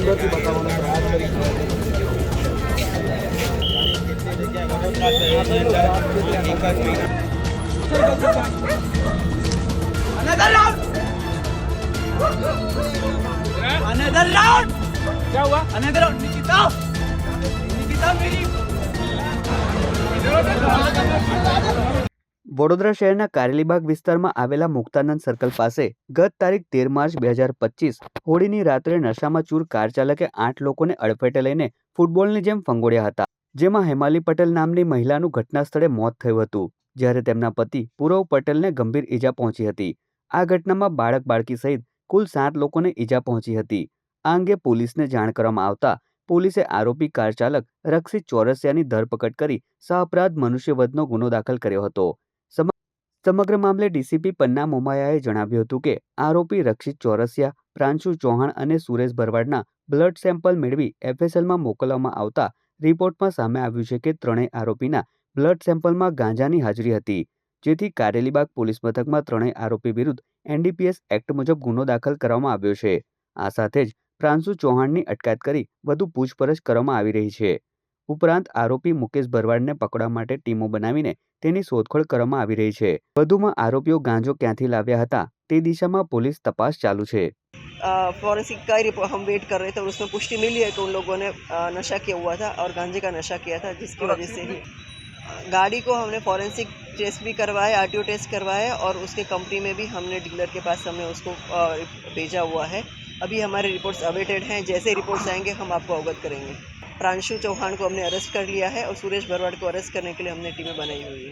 અંદરથી બતાવવાનો પ્રયાસ કરીશું। अनदर राउंड क्या हुआ? अनदर राउंड निकिता निकिता मेरी વડોદરા શહેરના કારેલીબાગ વિસ્તારમાં આવેલા મુક્તાનંદ સર્કલ પાસે ગત તારીખ 13 માર્ચ 2025 હોળીની રાત્રે નશામાં ચૂર કાર ચાલકે 8 લોકોને અડફેટે લઈને ફૂટબોલની જેમ ફંગોળ્યા હતા, જેમાં હેમાલી પટેલ નામની મહિલાનું ઘટના સ્થળે મોત થયું હતું, જ્યારે તેમના પતિ પૂરવ પટેલને ગંભીર ઈજા પહોંચી હતી। આ ઘટનામાં બાળક બાળકી સહિત કુલ 7 લોકોને ઈજા પહોંચી હતી। આ અંગે પોલીસને જાણ કરવામાં આવતા પોલીસે આરોપી કાર ચાલક રક્ષિત ચોરસિયાની ધરપકડ કરી સહઅપરાધ મનુષ્યવધનો ગુનો દાખલ કર્યો હતો। સમગ્ર મામલે ડીસીપી પન્ના મોમાયાએ જણાવ્યું હતું કે આરોપી રક્ષિત ચોરસિયા, પ્રાંશુ ચૌહાણ અને સુરેશ ભરવાડના બ્લડ સેમ્પલ મેળવી એફએસએલમાં મોકલવામાં આવતા રિપોર્ટમાં સામે આવ્યું છે કે ત્રણેય આરોપીના બ્લડ સેમ્પલમાં ગાંજાની હાજરી હતી, જેથી કારેલીબાગ પોલીસ મથકમાં ત્રણેય આરોપી વિરુદ્ધ એનડીપીએસ એક્ટ મુજબ ગુનો દાખલ કરવામાં આવ્યો છે। આ સાથે જ પ્રાંશુ ચૌહાણની અટકાયત કરી વધુ પૂછપરછ કરવામાં આવી રહી છે। ઉપરાંત આરોપી મુકેશ ભરવાડને પકડવા માટે ટીમો બનાવીને તેની શોધખોળ કરવામાં આવી રહી છે। વધુમાં આરોપીઓ ગાંજો ક્યાંથી લાવ્યા હતા તે દિશામાં પોલીસ તપાસ ચાલુ છે। फॉरेंसिक का रिपोर्ट हम वेट कर रहे थे और उसमें पुष्टि मिली है कि उन लोगों ने नशा किया हुआ था और गांजे का नशा किया था, जिसकी वजह से गाड़ी को हमने फॉरेंसिक टेस्ट भी करवाया, आरटीओ टेस्ट करवाया और उसके कंपनी में भी हमने डीलर के पास हमने उसको भेजा हुआ है। अभी हमारे रिपोर्ट्स अवेटेड हैं, जैसे रिपोर्ट्स आएंगे हम आपको अवगत करेंगे। प्रांशु चौहान को हमने अरेस्ट कर लिया है और सुरेश भरवाड़ को अरेस्ट करने के लिए हमने टीमें बनाई हुई है।